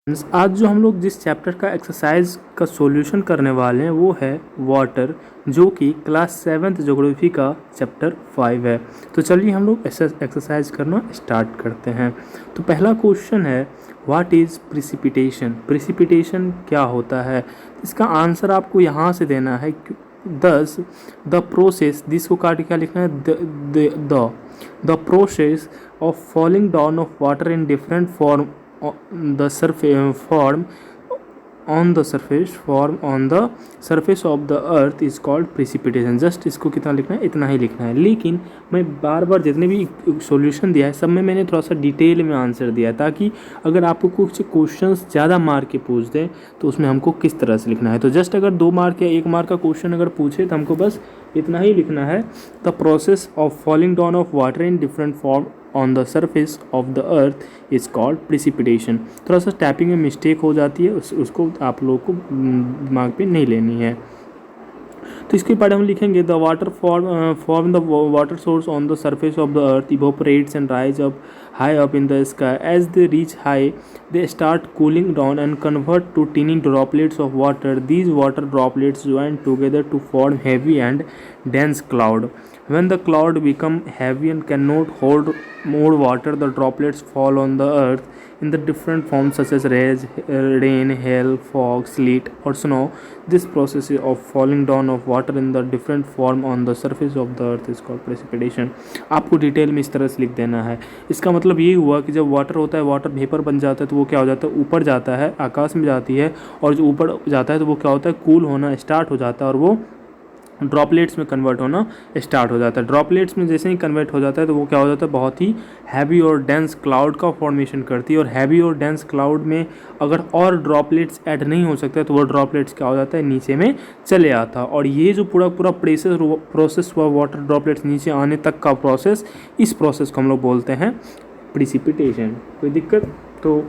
आज जो हम लोग जिस चैप्टर का एक्सरसाइज का सॉल्यूशन करने वाले हैं वो है वाटर, जो कि क्लास 7th ज्योग्राफी का चैप्टर 5 है। तो चलिए हम लोग एक्सरसाइज करना स्टार्ट करते हैं। तो पहला क्वेश्चन है, व्हाट इज़ प्रिसिपिटेशन। प्रिसिपिटेशन क्या होता है, इसका आंसर आपको यहाँ से देना है। दस द प्रोसेस, दिस को काट के क्या लिखना है, the process of falling down of water in different form the surface form on the surface of the earth is called precipitation। Just इसको कितना लिखना है, इतना ही लिखना है। लेकिन मैं बार बार जितने भी सॉल्यूशन दिया है सब में मैंने थोड़ा सा डिटेल में आंसर दिया है, ताकि अगर आपको कुछ क्वेश्चंस ज़्यादा मार्क के पूछ दें तो उसमें हमको किस तरह से लिखना है। तो जस्ट अगर 2 मार्क या 1 मार्क का क्वेश्चन अगर पूछे तो हमको बस इतना ही लिखना है, the process of falling down of water in different form on the surface of the earth is called precipitation. थोड़ा सा टाइपिंग में मिस्टेक हो जाती है, उसको आप लोगों को दिमाग पे नहीं लेनी है। तो इसके बाद हम लिखेंगे, the water form the water source on the surface of the earth evaporates and rise up high up in the sky. As they reach high, they start cooling down and convert to tiny droplets of water. These water droplets join together to form heavy and dense cloud. When the cloud become heavy and cannot hold more water, the droplets fall on the earth in the different forms such as rain, hail, fog, sleet or snow. This process of falling down of water in the different form on the surface of the earth is called precipitation. आपको detail में इस तरह से लिख देना है। इसका मतलब ये हुआ कि जब वाटर होता है, वाटर वेपर बन जाता है तो वो क्या हो जाता है, ऊपर जाता है, आकाश में जाती है, और जो ऊपर जाता है तो वो क्या होता है, कूल होना स्टार्ट हो जाता है और वो ड्रॉपलेट्स में कन्वर्ट होना स्टार्ट हो जाता है। ड्रॉपलेट्स में जैसे ही कन्वर्ट हो जाता है तो वो क्या हो जाता है, बहुत ही हैवी और डेंस क्लाउड का फॉर्मेशन करती है। और हैवी और डेंस क्लाउड में अगर और ड्रॉपलेट्स ऐड नहीं हो सकते तो वो ड्रॉपलेट्स क्या हो जाता है, नीचे में चले आता है। और ये जो पूरा प्रोसेस हुआ वाटर ड्रॉपलेट्स नीचे आने तक का प्रोसेस, इस प्रोसेस को हम लोग बोलते हैं प्रिसिपिटेशन। कोई दिक्कत? तो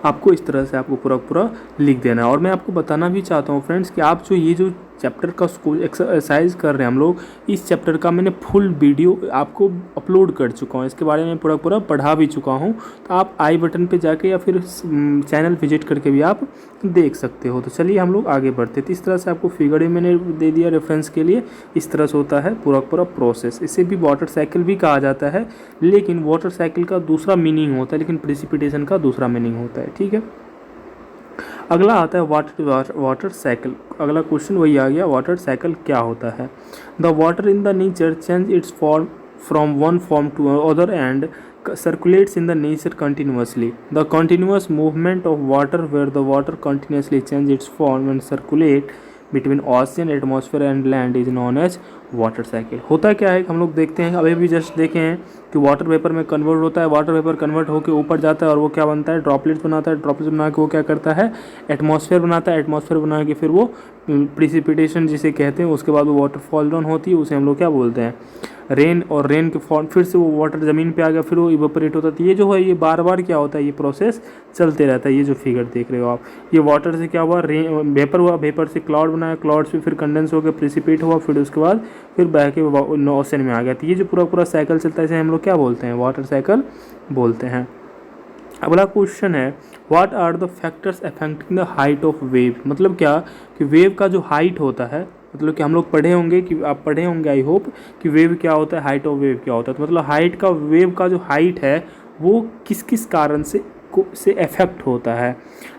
आपको इस तरह से आपको पूरा लिख देना है। और मैं आपको बताना भी चाहता हूँ फ्रेंड्स कि आप ये जो चैप्टर का स्कूल एक्सरसाइज कर रहे हैं हम लोग, इस चैप्टर का मैंने फुल वीडियो आपको अपलोड कर चुका हूँ, इसके बारे में पूरा पढ़ा भी चुका हूँ। तो आप आई बटन पे जाके या फिर चैनल विजिट करके भी आप देख सकते हो। तो चलिए हम लोग आगे बढ़ते। तो इस तरह से आपको फिगर मैंने दे दिया रेफरेंस के लिए। इस तरह से होता है पूरा प्रोसेस। इसे भी वाटर साइकिल भी कहा जाता है, लेकिन वाटर साइकिल का दूसरा मीनिंग होता है, लेकिन प्रिसिपिटेशन का दूसरा मीनिंग होता है। ठीक है, अगला आता है वाटर साइकिल। अगला क्वेश्चन वही आ गया, वाटर साइकिल क्या होता है। The water in the nature change its form from one form to other and circulates in the nature continuously. The continuous movement of water, where the water continuously changes its form and circulate between ocean, atmosphere and land, is known as water cycle. होता क्या है हम लोग देखते हैं, अभी भी just देखे हैं कि वाटर वेपर में कन्वर्ट होता है, वाटर वेपर कन्वर्ट होकर ऊपर जाता है और वो क्या बनता है, ड्रॉपलेट्स बनाता है। ड्रॉपलेट्स बना के वो क्या करता है, एटमॉस्फेयर बनाता है। एटमॉस्फेयर बना के फिर वो प्रिसिपिटेशन जिसे कहते हैं, उसके बाद वो वाटर फॉल डाउन होती है, उसे हम लोग क्या बोलते हैं, रेन। और रेन के फॉर्म फिर से वो वाटर ज़मीन पे आ गया, फिर वो इवेपोरेट होता है। ये जो है ये बार बार क्या होता है, ये प्रोसेस चलते रहता है। ये जो फिगर देख रहे हो आप, ये वाटर से क्या हुआ, रेन वेपर हुआ, वेपर से क्लाउड बनाया, क्लाउड से फिर कंडेंस होकर प्रिसिपिट हुआ, फिर उसके बाद फिर बह के ओशन में आ गया। तो ये जो पूरा साइकिल चलता है इसे हम लोग क्या बोलते हैं, वाटर साइकिल बोलते हैं। अगला क्वेश्चन है, what are the factors affecting the height of wave. मतलब क्या कि वेव का जो हाइट होता है, मतलब कि हम लोग पढ़े होंगे, कि आप पढ़े होंगे आई होप, कि वेव क्या होता है, हाइट ऑफ वेव क्या होता है। तो मतलब हाइट का, वेव का जो हाइट है वो किस किस कारण से अफेक्ट होता है।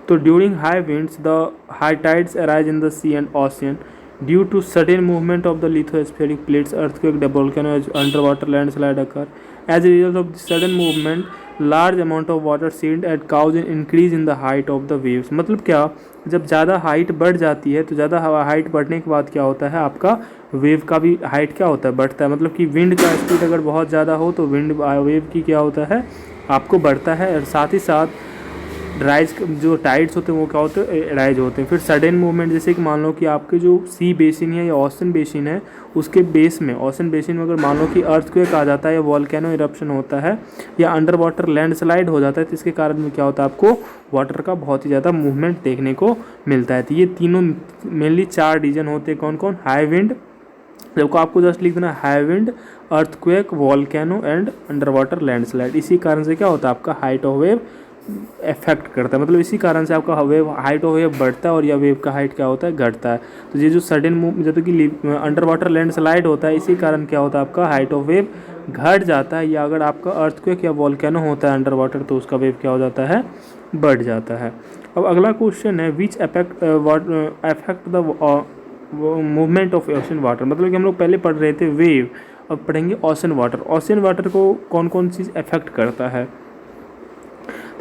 तो during high winds the high tides arise in the sea and ocean due to sudden movement of the lithospheric plates, earthquake, volcano, under water landslide occur. As a result of the sudden movement, large amount of water seeped and cause an increase in the height of the waves। मतलब क्या, जब ज़्यादा height बढ़ जाती है तो ज़्यादा height बढ़ने के बाद क्या होता है, आपका वेव का भी हाइट क्या होता है, बढ़ता है। मतलब कि विंड का स्पीड अगर बहुत ज़्यादा हो तो विंड वेव की क्या होता है, आपको बढ़ता है। और साथ ही साथ राइज, जो टाइड्स होते हैं वो क्या होते हैं, राइज होते हैं। फिर सडन मूवमेंट, जैसे कि मान लो कि आपके जो सी बेसिन है या ओशन बेसिन है, उसके बेस में, ओशन बेसिन में अगर मान लो कि अर्थक्वेक आ जाता है या वोल्केनो इरप्शन होता है या अंडर वाटर लैंडस्लाइड हो जाता है, तो इसके कारण में क्या होता है, आपको वाटर का बहुत ही ज़्यादा मूवमेंट देखने को मिलता है। तो ये तीनों मेनली 4 रीजन होते हैं। कौन कौन, हाई विंड, जबको आपको जस्ट लिख देना high wind, earthquake, volcano and under water landslide. इसी कारण से क्या होता है, आपका हाइट ऑफ वेव इफेक्ट करता है, मतलब इसी कारण से आपका वेव हाइट ऑफ वेव बढ़ता है और या वेव का हाइट क्या होता है, घटता है। तो ये जो सडन मूव जब कि अंडर वाटर लैंडस्लाइड होता है, इसी कारण क्या होता है, आपका हाइट ऑफ वेव घट जाता है। या अगर आपका अर्थक्वेक या वॉल्केनो होता है अंडर वाटर, तो उसका वेव क्या हो जाता है, बढ़ जाता है। अब अगला क्वेश्चन है which affect the movement of ocean water, मतलब कि हम लोग पहले पढ़ रहे थे वेव, अब पढ़ेंगे ओशन वाटर। ओशन वाटर को कौन कौन चीज़ अफेक्ट करता है,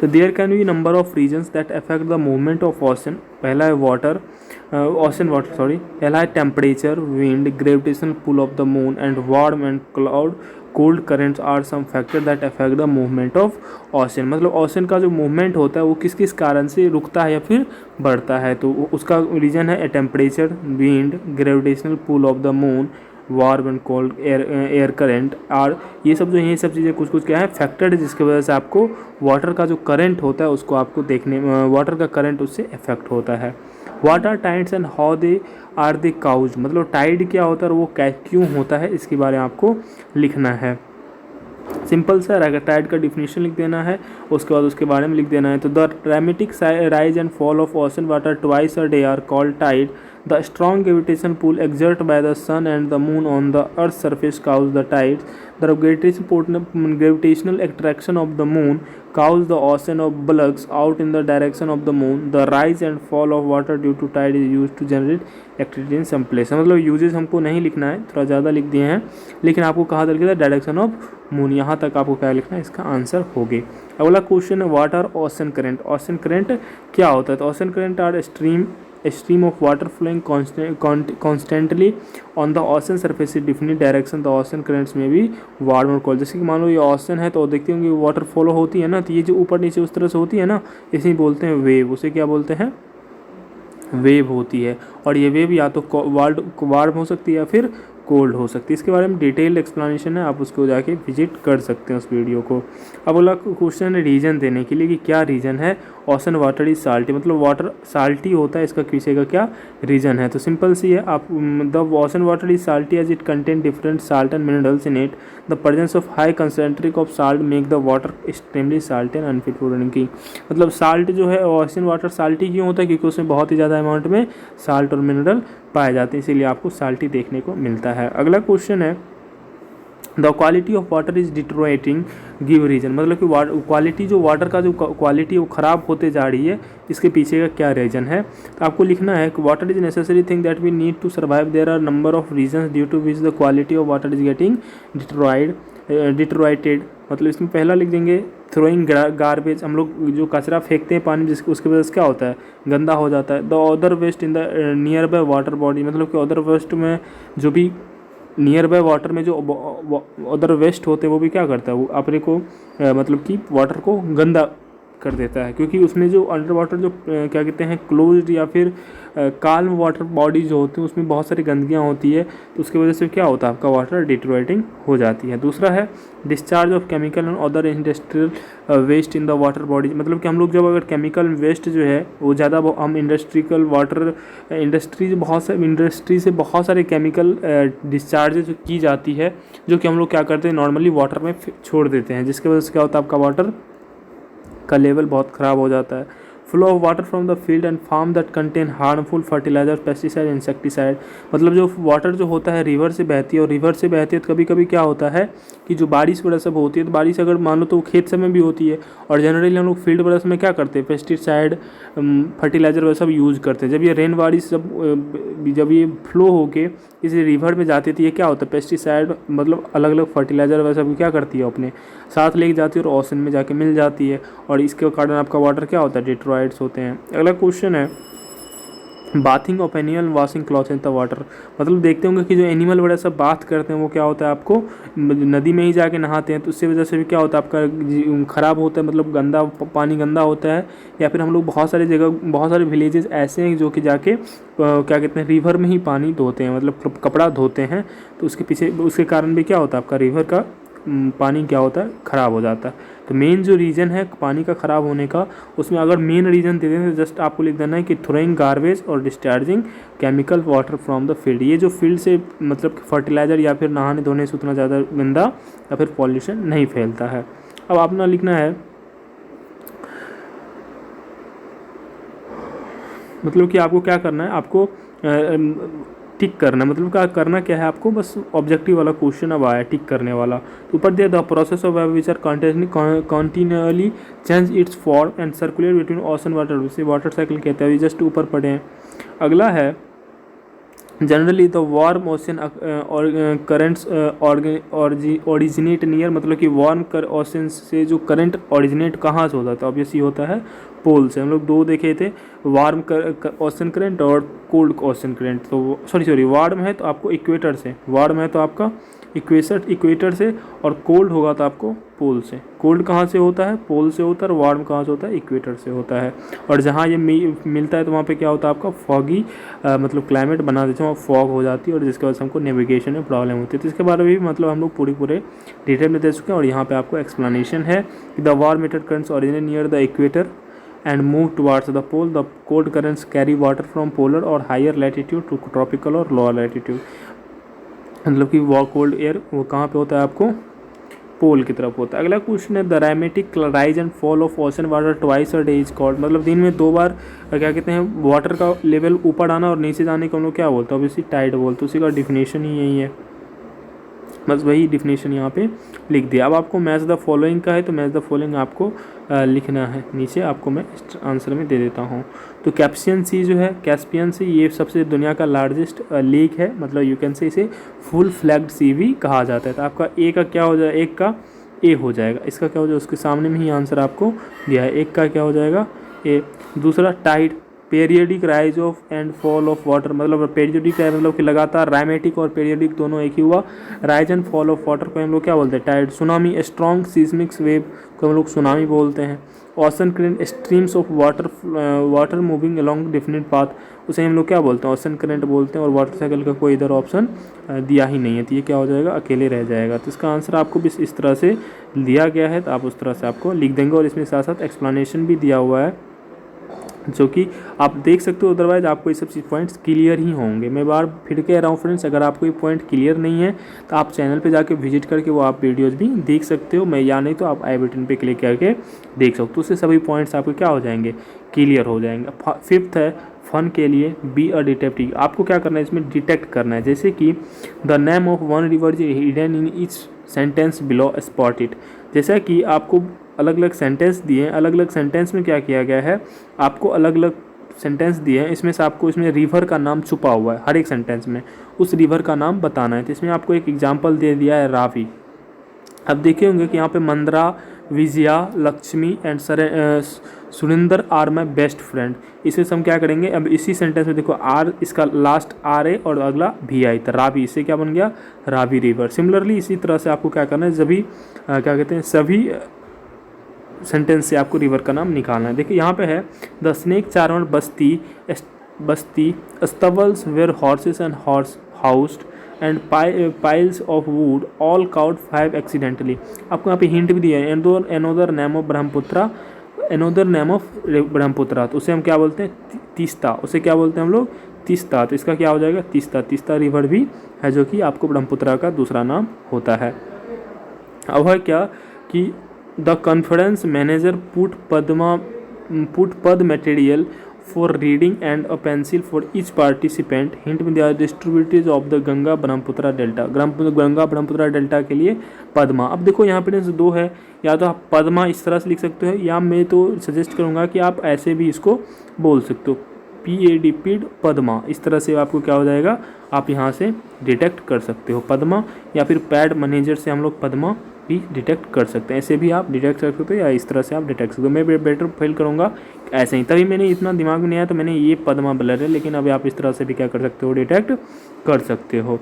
तो there can be number of reasons that affect the movement of ocean. पहला है वाटर, ओशन वाटर सॉरी। पहला है temperature, wind, gravitational pull of the moon and warm and cloud cold currents are some factor that affect the movement of ocean. मतलब ocean का जो movement होता है वो किस किस कारण से रुकता है या फिर बढ़ता है, तो उसका रीजन है temperature, wind, gravitational pull of the moon, warm and cold air current. और ये सब जो ये सब चीज़ें कुछ कुछ क्या है, फैक्टर है जिसकी वजह से आपको वाटर का जो करंट होता है उसको आपको देखने, वाटर का करंट उससे इफेक्ट होता है। What are tides and how they are they cause, मतलब टाइड क्या होता है और वो क्यों होता है, इसके बारे में आपको लिखना है। सिंपल सा रहेगा, टाइड का डिफिनीशन लिख देना है, उसके बाद उसके बारे में लिख देना है। तो the dramatic rise and fall of ocean water twice a day are called tide. The strong gravitational pull exerted by the sun and the moon on the earth's surface causes the tides. The gravitational attraction of the moon causes the ocean of bulks out in the direction of the moon. The rise and fall of water due to tide is used to generate electricity in some places. मतलब uses हमको नहीं लिखना है, थोड़ा ज़्यादा लिख दिए हैं, लेकिन आपको कहा था लिखा था डायरेक्शन ऑफ मून, यहाँ तक आपको क्या लिखना है, इसका आंसर हो गए। अगला क्वेश्चन है what are ocean current. Ocean current क्या होता है, तो ocean current are a stream of water flowing constantly on the ocean surface in definite direction. The ocean currents may be warm or cold. जैसे कि मान लो ये ocean है तो देखते होंगे वाटर फॉलो होती है ना, तो ये जो ऊपर नीचे उस तरह से होती है ना, इसे बोलते हैं वेव। उसे क्या बोलते हैं, वेव होती है। और ये वेव या तो वार्म हो सकती है या फिर कोल्ड हो सकती है। इसके बारे में डिटेल्ड एक्सप्लेनेशन है, आप उसको जाके विजिट कर सकते हैं उस वीडियो को। अब अगला क्वेश्चन है रीजन देने के लिए कि क्या रीजन है ओशन वाटर इज साल्टी, मतलब वाटर साल्टी होता है, इसका पीछे का क्या रीजन है। तो सिंपल सी है, आप the ocean water is salty as it contain different salt and minerals in it. The presence of high concentric of salt make the water extremely salty and unfit for drinking. मतलब salt जो है ocean water salty क्यों होता है, क्योंकि उसमें बहुत ही ज़्यादा अमाउंट में साल्ट और मिनरल पाए जाते हैं, इसीलिए आपको साल्टी देखने को मिलता है। अगला क्वेश्चन है the quality of water is deteriorating, give reason. मतलब कि क्वालिटी जो वाटर का जो क्वालिटी वो ख़राब होते जा रही है, इसके पीछे का क्या रीज़न है। तो आपको लिखना है कि water is necessary thing that we need to survive, there are number of reasons due to which the quality of water is getting deteriorated. मतलब इसमें पहला लिख देंगे थ्रोइंग गार्बेज, हम लोग जो कचरा फेंकते हैं पानी जिसकी उसकी वजह से क्या होता है, गंदा हो जाता है। The other waste in the nearby water body, मतलब कि अदर वेस्ट में जो भी नियर बाय वाटर में जो अदर वेस्ट होते हैं वो भी क्या करता है, वो अपने को मतलब कि वाटर को गंदा कर देता है, क्योंकि उसमें जो अंडर वाटर जो क्या कहते हैं क्लोज्ड या फिर काल्म वाटर बॉडी जो होती है उसमें बहुत सारी गंदगियाँ होती है, तो उसकी वजह से क्या होता है, आपका वाटर डिटरोएटिंग हो जाती है। दूसरा है discharge of chemical and other industrial waste in the water body, मतलब कि हम लोग जब अगर केमिकल वेस्ट जो है वो ज़्यादा हम इंडस्ट्रियल वाटर इंडस्ट्री से बहुत सारे केमिकल डिस्चार्ज जो की जाती है, जो कि हम लोग क्या करते हैं नॉर्मली वाटर में छोड़ देते हैं, जिसकी वजह से क्या होता है, आपका वाटर का लेवल बहुत ख़राब हो जाता है। Flow of water from the field and farm that contain harmful fertiliser, pesticide, insecticide. मतलब जो वाटर जो होता है रिवर से बहती है, और रिवर से बहती है तो कभी कभी क्या होता है कि जो बारिश वगैरह सब होती है, तो बारिश अगर मान लो तो खेत समय भी होती है, और जनरली हम लोग फील्ड वगैरह में क्या करते हैं, पेस्टिसाइड फर्टिलाइजर वगैरह सब यूज़ करते हैं। जब ये रेन बारिश जब ये फ्लो होके इस रिवर में जाती है तो ये क्या होता है, पेस्टिसाइड मतलब अलग अलग फर्टिलाइजर वगैरह सब क्या करती है अपने साथ लेके जाती है और ओशन में जाके मिल जाती है, और इसके कारण आपका वाटर क्या होता है, डिट्रॉइड्स होते हैं। अगला क्वेश्चन है bathing of animal washing cloth in the water. मतलब देखते होंगे कि जो एनिमल वगैरह सब बात करते हैं वो क्या होता है, आपको नदी में ही जाके नहाते हैं, तो उससे वजह से भी क्या होता है, आपका ख़राब होता है, मतलब गंदा पानी गंदा होता है। या फिर हम लोग बहुत सारी जगह बहुत सारे विलेजेस ऐसे हैं जो कि जाके क्या कहते हैं रिवर में ही पानी धोते हैं, मतलब कपड़ा धोते हैं, तो उसके पीछे उसके कारण भी क्या होता है, आपका रिवर का पानी क्या होता है, ख़राब हो जाता है। तो मेन जो रीज़न है पानी का ख़राब होने का, उसमें अगर मेन रीज़न दे दें तो जस्ट आपको लिख देना है कि थ्रोइंग गार्बेज और discharging chemical water from the field. ये जो फील्ड से मतलब फर्टिलाइज़र या फिर नहाने धोने से उतना ज़्यादा गंदा या फिर पॉल्यूशन नहीं फैलता है। अब आपने लिखना है मतलब कि आपको क्या करना है, आपको टिक करना है, मतलब क्या करना क्या है आपको, बस ऑब्जेक्टिव वाला क्वेश्चन अब आया टिक करने वाला। तो ऊपर दिया the process of which are continually change its form and circulate between ocean water, उसे वाटर साइकिल कहते हैं, जस्ट ऊपर पढ़े हैं। अगला है generally the warm ocean currents originate near, मतलब कि वार्म ओशन से जो करंट ओरिजिनेट कहाँ से होता है, तो ऑब्वियसली होता है पोल से। हम लोग दो देखे थे, वार्म ओशन करंट और कोल्ड ओशन करंट। तो सॉरी वार्म है तो आपको इक्वेटर से, वार्म है तो आपका इक्वेटर से, और कोल्ड होगा तो आपको पोल से। कोल्ड कहाँ से होता है, पोल से होता है, और वार्म कहाँ से होता है, इक्वेटर से होता है। और जहाँ ये मिलता है तो वहाँ पे क्या होता है आपका फॉगी मतलब क्लाइमेट बना देते हैं, वहाँ फॉग हो जाती है, और जिसकी वजह से हमको नेविगेशन में प्रॉब्लम होती है। तो इसके बारे में भी मतलब हम लोग पूरे डिटेल में दे चुके हैं। और यहाँ पे आपको एक्सप्लेनेशन है कि the warm heated currents originate near the equator and move towards the pole. The cold currents carry water from polar or higher latitude to tropical or lower latitude. मतलब कि वो कोल्ड एयर वो कहाँ पे होता है आपको, पोल की तरफ होता है। अगला क्वेश्चन है the rhythmic rise and fall of ocean water twice a day is called, मतलब दिन में 2 बार क्या कहते हैं वाटर का लेवल ऊपर आना और नीचे जाने को हम लोग क्या बोलते हैं, ऑब्वियसली टाइड बोलते हैं। उसी का डिफिनेशन ही यही है, बस वही डिफिनेशन यहाँ पे लिख दिया। अब आपको मैच द फॉलोइंग का है, तो मैच द फॉलोइंग आपको लिखना है नीचे, आपको मैं आंसर में दे देता हूँ। तो कैस्पियन सी जो है, कैस्पियन सी ये सबसे दुनिया का लार्जेस्ट लेक है, मतलब यू कैन से इसे फुल फ्लैग्ड सी भी कहा जाता है। तो आपका ए का क्या हो जाएगा, एक का ए हो जाएगा, इसका क्या हो जाएगा, उसके सामने में ही आंसर आपको दिया है, एक का क्या हो जाएगा ए। दूसरा tide, periodic rise of and fall of water, मतलब पीरियडिक है मतलब कि लगातार, राइमेटिक और पीरियडिक दोनों एक ही हुआ। Rise and fall of water को हम लोग क्या बोलते हैं, टाइड। सुनामी, स्ट्रॉन्ग सीस्मिक्स वेव को हम लोग सुनामी बोलते हैं। Ocean current, streams of water moving along definite path, उसे हम लोग क्या बोलते हैं, ओशन करंट बोलते हैं। और वाटर साइकिल का कोई इधर ऑप्शन दिया ही नहीं है, तो ये क्या हो जाएगा, अकेले रह जाएगा। तो इसका आंसर आपको भी इस तरह से दिया गया है, तो आप उस तरह से आपको लिख देंगे। और इसमें साथ साथ एक्सप्लेनेशन भी दिया हुआ है, जो कि आप देख सकते हो, अदरवाइज आपको ये सब चीज़ पॉइंट्स क्लियर ही होंगे। मैं बार फिर कह रहा हूँ फ्रेंड्स, अगर आपको ये पॉइंट क्लियर नहीं है तो आप चैनल पे जाके विजिट करके वो आप वीडियोज़ भी देख सकते हो, मैं या नहीं तो आप आई बटन पे क्लिक करके देख सकते हो, उससे सभी पॉइंट्स आपके क्या हो जाएंगे, क्लियर हो जाएंगे। फिफ्थ है फन के लिए बी अ डिटेक्टिव, आपको क्या करना है, इसमें डिटेक्ट करना है। जैसे कि the name of one river is hidden in each sentence below spot it, जैसा कि आपको अलग अलग सेंटेंस दिए हैं, अलग अलग सेंटेंस में क्या किया गया है, आपको अलग अलग सेंटेंस दिए हैं, इसमें से आपको इसमें रिवर का नाम छुपा हुआ है, हर एक सेंटेंस में उस रिवर का नाम बताना है। तो इसमें आपको एक एग्जांपल दे दिया है रावी। अब देखे होंगे कि यहाँ पे Mandra, Vijaya, Lakshmi and Surendra are my best friend, इसमें से हम क्या करेंगे, अब इसी सेंटेंस में देखो आर, इसका लास्ट आर है और अगला भी आई, तो रावी, इससे क्या बन गया, रावी रिवर। सिमिलरली इसी तरह से आपको क्या करना है, सभी क्या कहते हैं, सभी सेंटेंस से आपको रिवर का नाम निकालना है। देखिए यहाँ पे है the snake charmer basti stables where horses and horse housed and piles of wood all caught 5 accidentally, आपको यहाँ पे हिंट भी दिया है, another name of Brahmaputra, another name of Brahmaputra, तो उसे हम क्या बोलते हैं, तीस्ता, उसे क्या बोलते हैं हम लोग, तीस्ता। तो इसका क्या हो जाएगा, तीस्ता, तीस्ता रिवर भी है जो कि आपको ब्रह्मपुत्रा का दूसरा नाम होता है। अब है क्या कि द कॉन्फ्रेंस मैनेजर पुट पद material for reading and a pencil for each participant, hint में दिया distributaries of the Ganga Brahmaputra delta, Ganga Brahmaputra delta के लिए पद्मा। अब देखो यहाँ पे दो है, या तो आप पद्मा इस तरह से लिख सकते हो, या मैं तो सजेस्ट करूँगा कि आप ऐसे भी इसको बोल सकते हो, PAD पीड पद्मा, इस तरह से आपको क्या हो जाएगा, आप यहाँ से डिटेक्ट कर सकते हो पद्मा, या फिर पैड मैनेजर से हम लोग पद्मा भी डिटेक्ट कर सकते हैं, ऐसे भी आप डिटेक्ट कर सकते हो, या इस तरह से आप डिटेक्ट सकते हो। मैं बेटर फील करूँगा ऐसे ही, तभी मैंने इतना दिमाग में नहीं आया तो मैंने ये पद्मा ब्लर है, लेकिन अभी आप इस तरह से भी क्या कर सकते हो, डिटेक्ट कर सकते हो,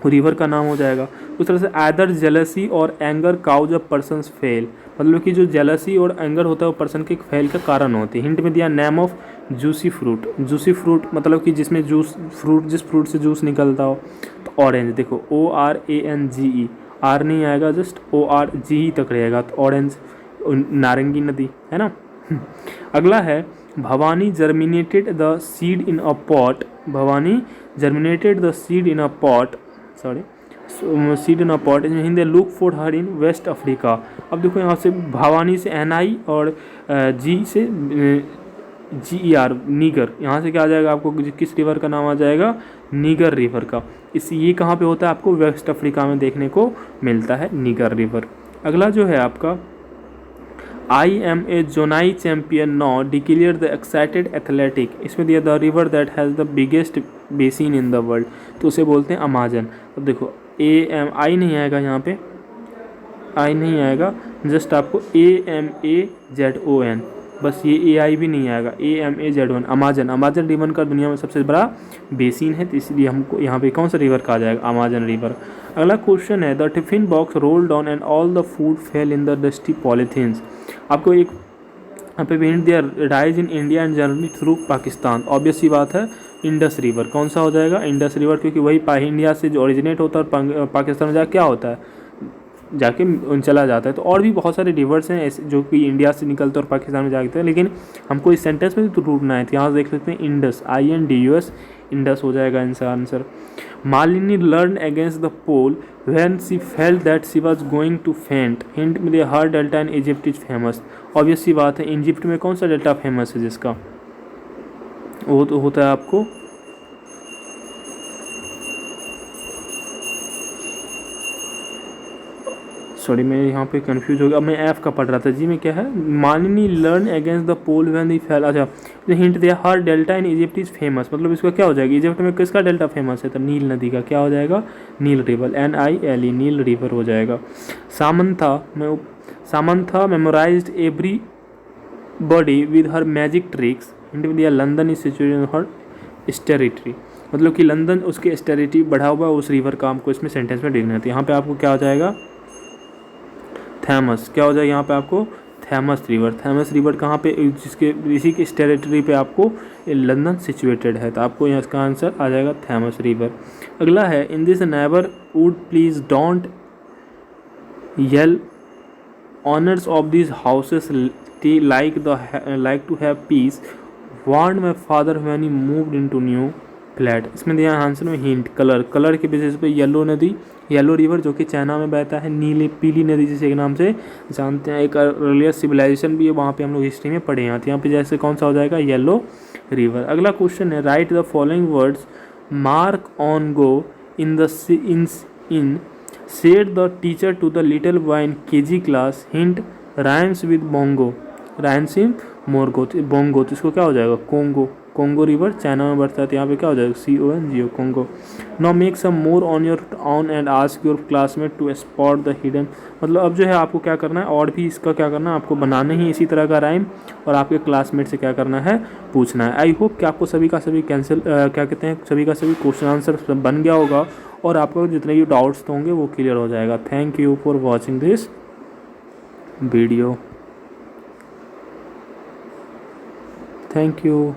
रिवर का नाम हो जाएगा। उस तरह से आदर जेलसी और anger cause a person's fail, मतलब कि जो जेलसी और एंगर होता है वो पर्सन के फेल का कारण होती है। हिंट में दिया name of juicy fruit, juicy fruit मतलब कि जिसमें जूस फ्रूट, जिस फ्रूट से जूस निकलता हो, तो ऑरेंज, देखो ORANGE, आर नहीं आएगा, जस्ट ORGE तक रहेगा, तो ऑरेंज, नारंगी नदी है ना। अगला है Bhavani germinated the seed in a pot, Bhavani germinated the seed in a pot, seed in a pot in Hindi look for her in West Africa. अब देखो यहाँ से भवानी से NI और जी से GER नीगर, यहाँ से क्या आ जाएगा आपको, किस रिवर का नाम आ जाएगा, नीगर रिवर का। ये कहाँ पे होता है, आपको वेस्ट अफ्रीका में देखने को मिलता है नीगर रिवर। अगला जो है आपका, I am a zonal champion now declare the excited athletic, इसमें दिया the river that has the biggest basin in the world, तो उसे बोलते हैं अमाजन। अब देखो आई नहीं आएगा यहाँ पे, आई नहीं आएगा, जस्ट आपको AMAZON, बस ये AI भी नहीं आएगा, AMAZON, अमाजन। अमाजन रिवर का दुनिया में सबसे बड़ा बेसिन है, तो इसलिए हमको यहाँ पे कौन सा रिवर कहा जाएगा, अमाजन रिवर। अगला क्वेश्चन है, the tiffin box rolled down and all the food fell in the dusty polythenes, आपको एक यहाँ पे हिंट दिया, rise in India and journey through Pakistan, obvious सी बात है इंडस रिवर, कौन सा हो जाएगा, इंडस रिवर, क्योंकि वही इंडिया से जो ओरिजिनेट होता है और पाकिस्तान में जाकर क्या होता है, जाके चला जाता है। तो और भी बहुत सारे रिवर्स हैं ऐसे जो कि इंडिया से निकलते और पाकिस्तान में जाते हैं, लेकिन हमको इस सेंटेंस में तो ढूंढना है, तो यहाँ से देख सकते हैं इंडस, INDUS, इंडस हो जाएगा इनका answer. Malini learn against the pole when she felt that she was going to faint, hint में her delta in Egypt is famous, obvious सी बात है इजिप्ट में कौन सा डेल्टा फेमस है, जिसका वो तो होता है आपको, सॉरी मैं यहाँ पे कंफ्यूज हो गया, मैं F का पढ़ रहा था जी, मैं क्या है, Manini learn against the pole when the fell, अच्छा हिंट दिया her delta in Egypt is famous, मतलब इसका क्या हो जाएगा, इजिप्ट में किसका डेल्टा फेमस है, तो नील नदी का, क्या हो जाएगा, नील रिवर, NILE, नील रिवर हो जाएगा। Samantha memorised every body with her magic tricks, hint में दिया लंदन इज सिचुएटेड इन हर स्टेरिटरी, मतलब कि लंदन उसके स्टेरिटी बढ़ा हुआ उस रिवर का हमको इसमें सेंटेंस में देखना है, तो यहाँ पे आपको क्या हो जाएगा, थैमस, क्या हो जाएगा यहाँ पे आपको, थैमस रिवर। थैमस रिवर कहाँ पे, जिसके इसी के टेरिटरी पे आपको लंदन सिचुएटेड है, तो आपको यहाँ इसका आंसर आ जाएगा थैमस रिवर। अगला है, in this neighbourhood please don't yell, owners of this houses like to have peace, warn my father when he moved into new flat, इसमें दिया आंसर में हिंट, कलर के बेसिस पे yellow नदी, yellow river जो कि China में बहता है, नीली पीली नदी जिसे एक नाम से जानते हैं, एक अर्लियर सिविलाइजेशन भी है वहाँ पे हम लोग हिस्ट्री में पढ़े हैं, तो यहाँ पे जैसे कौन सा हो जाएगा, येलो रिवर। अगला क्वेश्चन है, write the following words, mark on go in the in said the teacher to the little boy in KG class, hint rhymes with bongo, rhymes in morgo, bongo, तो इसको क्या हो जाएगा, Congo, Congo river China में बढ़ता है, तो यहाँ पे क्या हो जाएगा, CONGO, Congo. Now make some more on your own and ask your classmate to spot the hidden, मतलब अब जो है आपको क्या करना है, और भी इसका क्या करना है, आपको बनाने ही इसी तरह का राइम, और आपके क्लासमेट से क्या करना है, पूछना है। आई होप कि आपको सभी का सभी क्या कहते हैं, सभी का सभी क्वेश्चन आंसर बन गया होगा, और आपको जितने भी डाउट्स होंगे वो क्लियर हो जाएगा। Thank you for watching this video, thank you.